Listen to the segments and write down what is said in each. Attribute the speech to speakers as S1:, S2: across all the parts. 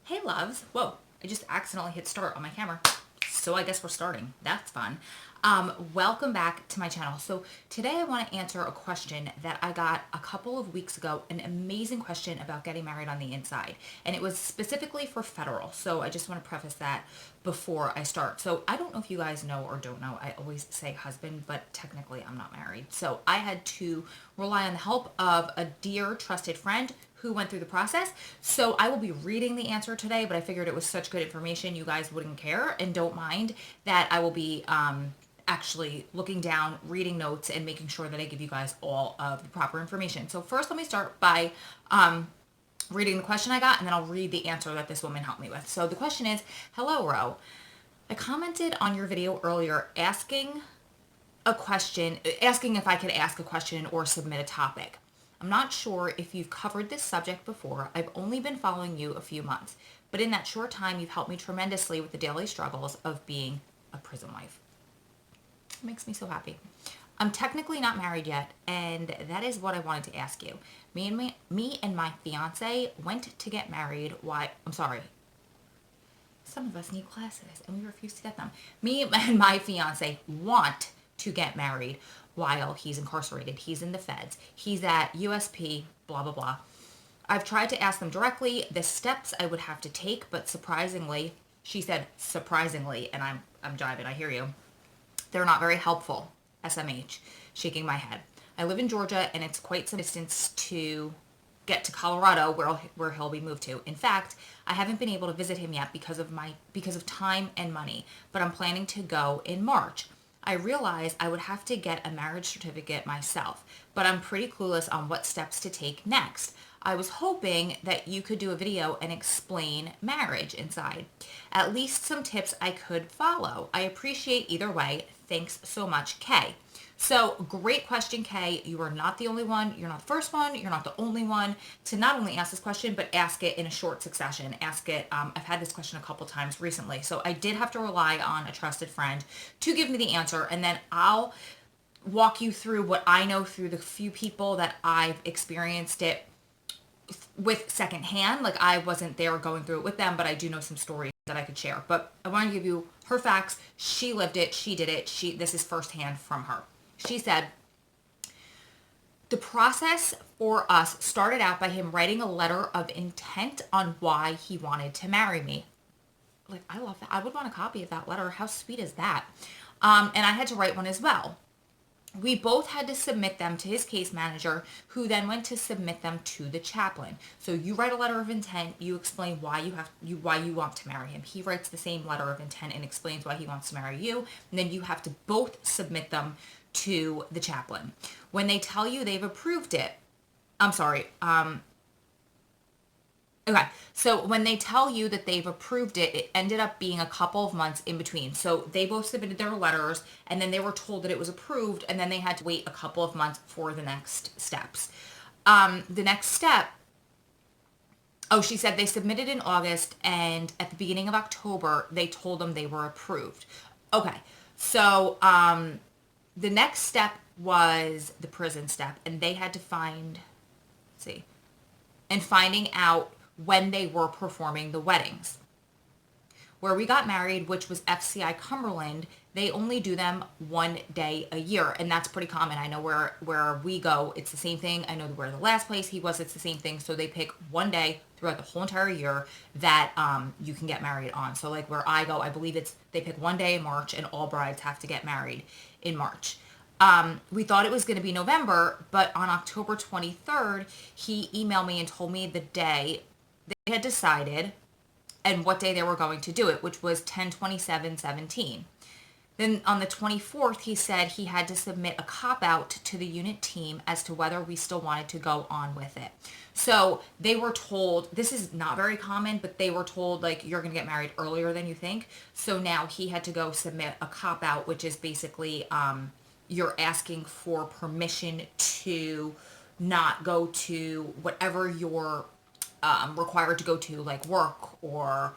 S1: Hey loves. Whoa, I just accidentally hit start on my camera. So I guess we're starting. That's fun. Welcome back to my channel. So today I want to answer a question that I got a couple of weeks ago, an amazing question about getting married on the inside. And it was specifically for federal. So I just want to preface that before I start. So I don't know if you guys know or don't know, I always say husband, but technically I'm not married. So I had to rely on the help of a dear trusted friend who went through the process. So I will be reading the answer today, but I figured it was such good information you guys wouldn't care and don't mind that I will be actually looking down, reading notes, and making sure that I give you guys all of the proper information. So first, let me start by reading the question I got, and then I'll read the answer that this woman helped me with. So the question is, hello, Ro. I commented on your video earlier asking if I could ask a question or submit a topic. I'm not sure if you've covered this subject before. I've only been following you a few months, but in that short time, you've helped me tremendously with the daily struggles of being a prison wife. It makes me so happy. I'm technically not married yet, and that is what I wanted to ask you. Me and my fiance went to get married. Some of us need classes, and we refuse to get them. Me and my fiance want to get married while he's incarcerated. He's in the feds. He's at USP, blah, blah, blah. I've tried to ask them directly the steps I would have to take, but surprisingly, she said surprisingly, and I'm jiving, I hear you. They're not very helpful, SMH, shaking my head. I live in Georgia, and it's quite some distance to get to Colorado where he'll be moved to. In fact, I haven't been able to visit him yet because of time and money, but I'm planning to go in March. I realized I would have to get a marriage certificate myself, but I'm pretty clueless on what steps to take next. I was hoping that you could do a video and explain marriage inside. At least some tips I could follow. I appreciate either way. Thanks so much, Kay. So great question, Kay. You are not the only one. You're not the first one. You're not the only one to not only ask this question, but ask it in a short succession. Ask it. I've had this question a couple times recently. So I did have to rely on a trusted friend to give me the answer. And then I'll walk you through what I know through the few people that I've experienced it with secondhand. Like I wasn't there going through it with them, but I do know some stories that I could share. But I want to give you her facts. She lived it. She did it. This is firsthand from her. She said, the process for us started out by him writing a letter of intent on why he wanted to marry me. Like, I love that. I would want a copy of that letter. How sweet is that? And I had to write one as well. We both had to submit them to his case manager, who then went to submit them to the chaplain. So you write a letter of intent, you explain why you want to marry him. He writes the same letter of intent and explains why he wants to marry you, and then you have to both submit them to the chaplain. When they tell you they've approved it, so when they tell you that they've approved it, it ended up being a couple of months in between. So they both submitted their letters, and then they were told that it was approved, and then they had to wait a couple of months for the next steps. The next step, she said they submitted in August, and at the beginning of October, they told them they were approved. Okay, so the next step was the prison step, and they had to finding out when they were performing the weddings. Where we got married, which was FCI Cumberland, they only do them one day a year, and that's pretty common. I know where we go, it's the same thing. I know where the last place he was, it's the same thing. So they pick one day throughout the whole entire year that you can get married on. So like where I go, I believe they pick one day in March, and all brides have to get married in March. We thought it was going to be November, but on October 23rd, he emailed me and told me the day they had decided and what day they were going to do it, which was 10/27/17. Then on the 24th, he said he had to submit a cop-out to the unit team as to whether we still wanted to go on with it. So they were told, this is not very common, but they were told, like, you're going to get married earlier than you think. So now he had to go submit a cop-out, which is basically you're asking for permission to not go to whatever you're required to go to, like work or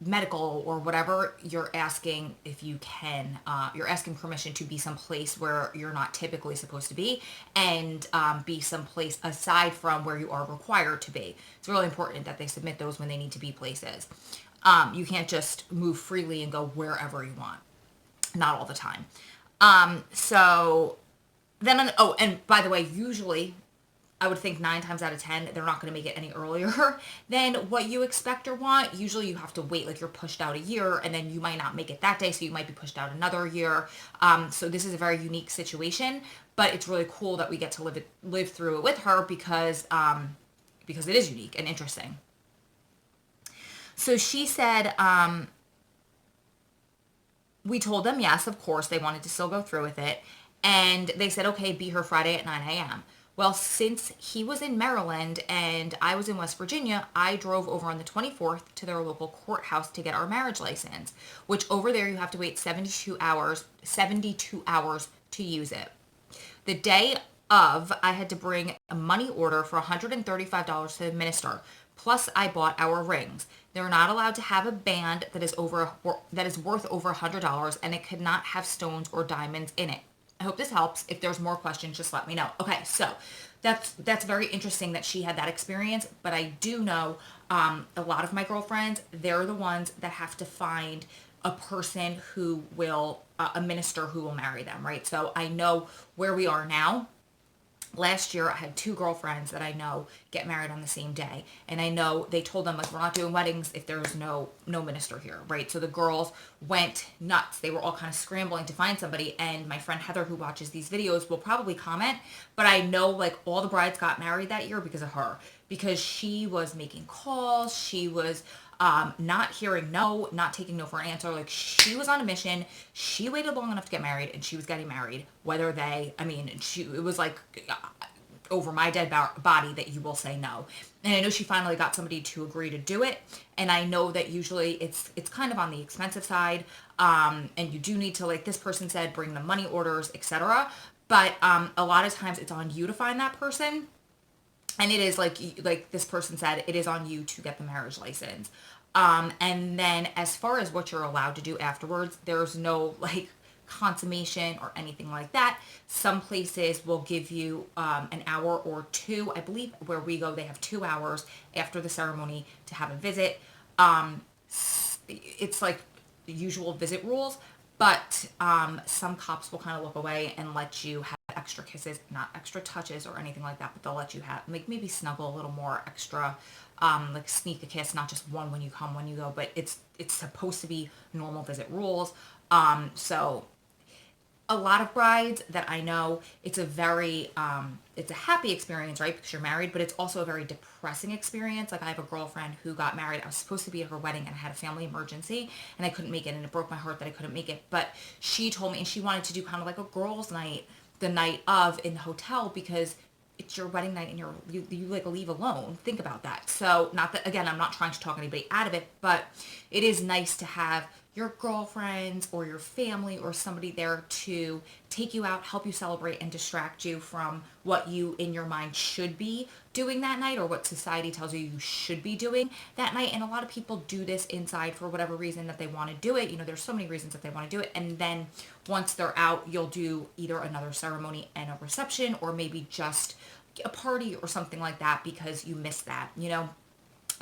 S1: medical or whatever, you're asking if you can, you're asking permission to be someplace where you're not typically supposed to be, and be someplace aside from where you are required to be. It's really important that they submit those when they need to be places. You can't just move freely and go wherever you want. Not all the time. So then, oh, and by the way, usually I would think 9 times out of 10, they're not going to make it any earlier than what you expect or want. Usually you have to wait, like you're pushed out a year, and then you might not make it that day, so you might be pushed out another year. So this is a very unique situation, but it's really cool that we get to live through it with her because it is unique and interesting. So she said, we told them yes, of course, they wanted to still go through with it. And they said, okay, be here Friday at 9 a.m. Well, since he was in Maryland and I was in West Virginia, I drove over on the 24th to their local courthouse to get our marriage license, which over there you have to wait 72 hours to use it. The day of, I had to bring a money order for $135 to the minister. Plus, I bought our rings. They're not allowed to have a band that is worth over $100, and it could not have stones or diamonds in it. I hope this helps. If there's more questions, just let me know. Okay, so that's very interesting that she had that experience, but I do know a lot of my girlfriends, they're the ones that have to find a person who will, a minister who will marry them, right? So I know where we are now. Last year, I had 2 girlfriends that I know get married on the same day. And I know they told them, like, we're not doing weddings if there's no minister here, right? So the girls went nuts. They were all kind of scrambling to find somebody. And my friend Heather, who watches these videos, will probably comment. But I know, like, all the brides got married that year because of her. Because she was making calls. She was not hearing no, not taking no for an answer. Like, she was on a mission. She waited long enough to get married, and she was getting married. It was like over my dead body that you will say no. And I know she finally got somebody to agree to do it. And I know that usually it's kind of on the expensive side. And you do need to, like this person said, bring the money orders, etc. But a lot of times it's on you to find that person. And it is like this person said, it is on you to get the marriage license. And then as far as what you're allowed to do afterwards, there's no like consummation or anything like that. Some places will give you an hour or 2. I believe where we go, they have 2 hours after the ceremony to have a visit. It's like the usual visit rules, but some cops will kind of look away and let you have extra kisses, not extra touches or anything like that, but they'll let you have, like, maybe snuggle a little more extra, like sneak a kiss, not just one when you come, when you go, but it's supposed to be normal visit rules. So a lot of brides that I know, it's a very, it's a happy experience, right? Because you're married, but it's also a very depressing experience. Like, I have a girlfriend who got married. I was supposed to be at her wedding and I had a family emergency and I couldn't make it, and it broke my heart that I couldn't make it. But she told me, and she wanted to do kind of like a girls' night the night of in the hotel, because it's your wedding night and you like leave alone. Think about that. So not that, again, I'm not trying to talk anybody out of it, but it is nice to have your girlfriends or your family or somebody there to take you out, help you celebrate, and distract you from what you in your mind should be doing that night, or what society tells you should be doing that night. And a lot of people do this inside for whatever reason that they want to do it. You know, there's so many reasons that they want to do it. And then once they're out, you'll do either another ceremony and a reception, or maybe just a party or something like that, because you missed that, you know.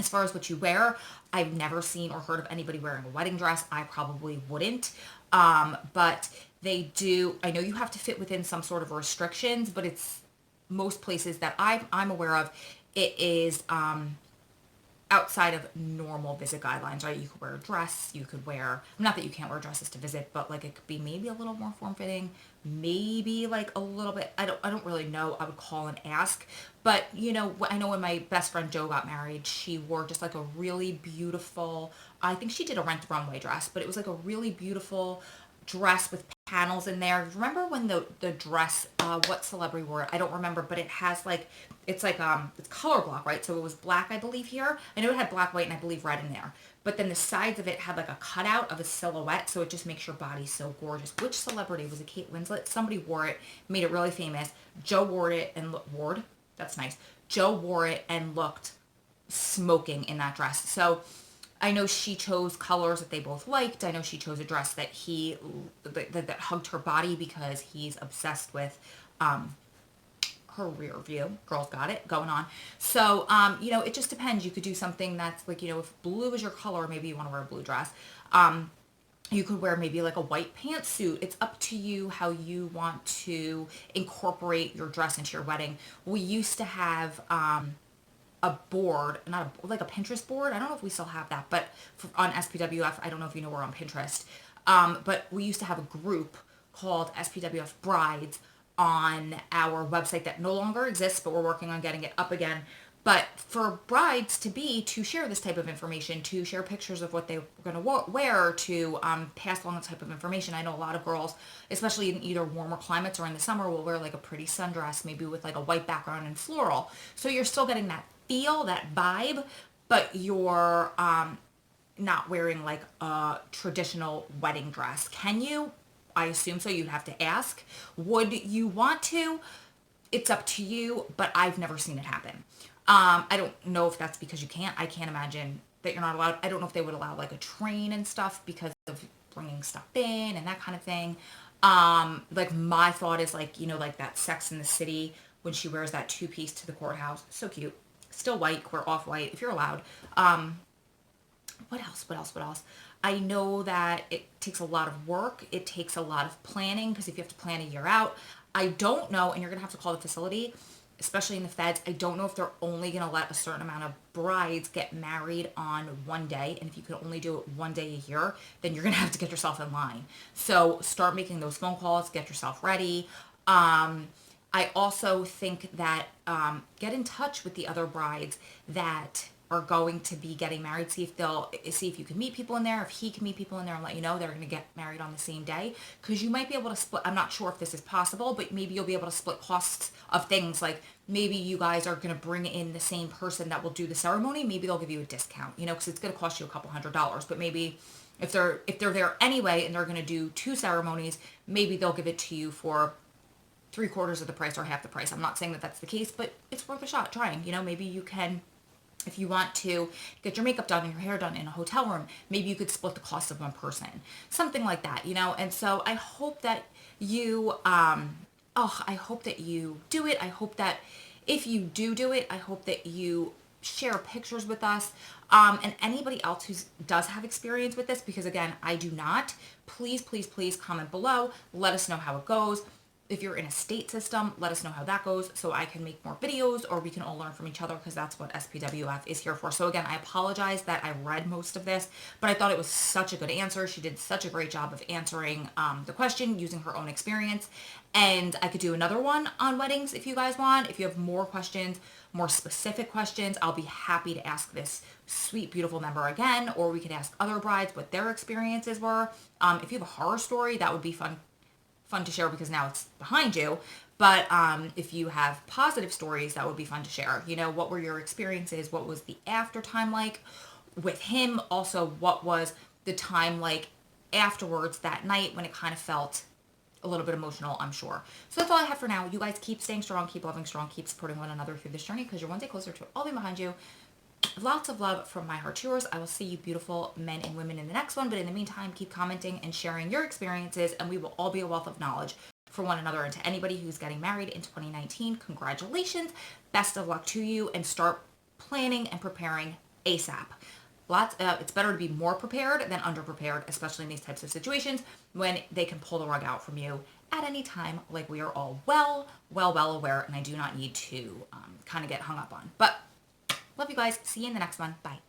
S1: As far as what you wear, I've never seen or heard of anybody wearing a wedding dress. I probably wouldn't. But they do, I know you have to fit within some sort of restrictions, but it's most places that I'm aware of, it is outside of normal visit guidelines, right? You could wear a dress, you could wear, not that you can't wear dresses to visit, but like it could be maybe a little more form-fitting, maybe like a little bit, I don't really know. I would call and ask. But, you know, I know when my best friend Jo got married, she wore just like a really beautiful, I think she did a Rent the Runway dress, but it was like a really beautiful dress with panels in there. Remember when the dress, what celebrity wore it? I don't remember, but it has like, it's color block, right? So it was black, I believe, here. I know it had black, white, and I believe red in there. But then the sides of it had like a cutout of a silhouette, so it just makes your body so gorgeous. Which celebrity? Was it Kate Winslet? Somebody wore it, made it really famous. Jo wore it and that's nice. Jo wore it and looked smoking in that dress. So I know she chose colors that they both liked. I know she chose a dress that that hugged her body because he's obsessed with her rear view. Girl's got it going on. So, it just depends. You could do something that's like, if blue is your color, maybe you want to wear a blue dress. You could wear maybe like a white pantsuit. It's up to you how you want to incorporate your dress into your wedding. We used to have a board, not like a Pinterest board. I don't know if we still have that, but on SPWF, I don't know if you know, we're on Pinterest. But we used to have a group called SPWF Brides on our website that no longer exists, but we're working on getting it up again. But for brides to share this type of information, to share pictures of what they were going to wear, to pass along this type of information. I know a lot of girls, especially in either warmer climates or in the summer, will wear like a pretty sundress, maybe with like a white background and floral. So you're still getting that feel, that vibe, but you're not wearing like a traditional wedding dress. Can you? I assume so. You'd have to ask. Would you want to? It's up to you, but I've never seen it happen. I don't know if that's because you can't. I can't imagine that you're not allowed. I don't know if they would allow like a train and stuff because of bringing stuff in and that kind of thing. Like my thought is like, like that Sex in the City when she wears that two-piece to the courthouse. So cute. Still white, wear off-white if you're allowed. What else? I know that it takes a lot of work. It takes a lot of planning because if you have to plan a year out, I don't know, and you're going to have to call the facility, especially in the feds. I don't know if they're only going to let a certain amount of brides get married on one day. And if you can only do it one day a year, then you're going to have to get yourself in line. So start making those phone calls, get yourself ready. I also think that get in touch with the other brides that are going to be getting married. See if you can meet people in there, if he can meet people in there and let you know they're going to get married on the same day. Because you might be able to split, I'm not sure if this is possible, but maybe you'll be able to split costs of things like maybe you guys are going to bring in the same person that will do the ceremony. Maybe they'll give you a discount, because it's going to cost you a couple $100s, but maybe if they're there anyway and they're going to do 2 ceremonies, maybe they'll give it to you for 3/4 of the price or half the price. I'm not saying that that's the case, but it's worth a shot trying. Maybe you can, if you want to get your makeup done and your hair done in a hotel room, maybe you could split the cost of one person, something like that, And so I hope that you, I hope that you do it. I hope that if you do it, I hope that you share pictures with us. And anybody else who does have experience with this, because again, I do not, please comment below. Let us know how it goes. If you're in a state system, let us know how that goes so I can make more videos or we can all learn from each other because that's what SPWF is here for. So again, I apologize that I read most of this, but I thought it was such a good answer. She did such a great job of answering the question using her own experience. And I could do another one on weddings if you guys want. If you have more questions, more specific questions, I'll be happy to ask this sweet, beautiful member again, or we could ask other brides what their experiences were. If you have a horror story, that would be fun to share because now it's behind you. But if you have positive stories, that would be fun to share. What were your experiences? What was the after time like with him? Also, what was the time like afterwards that night when it kind of felt a little bit emotional, I'm sure. So that's all I have for now. You guys keep staying strong, keep loving strong, keep supporting one another through this journey because you're one day closer to it all being behind you. Lots of love from my heart to yours. I will see you beautiful men and women in the next one. But in the meantime, keep commenting and sharing your experiences and we will all be a wealth of knowledge for one another. And to anybody who's getting married in 2019, congratulations. Best of luck to you and start planning and preparing ASAP. It's better to be more prepared than underprepared, especially in these types of situations when they can pull the rug out from you at any time, like we are all well aware, and I do not need to kind of get hung up on. But love you guys. See you in the next one. Bye.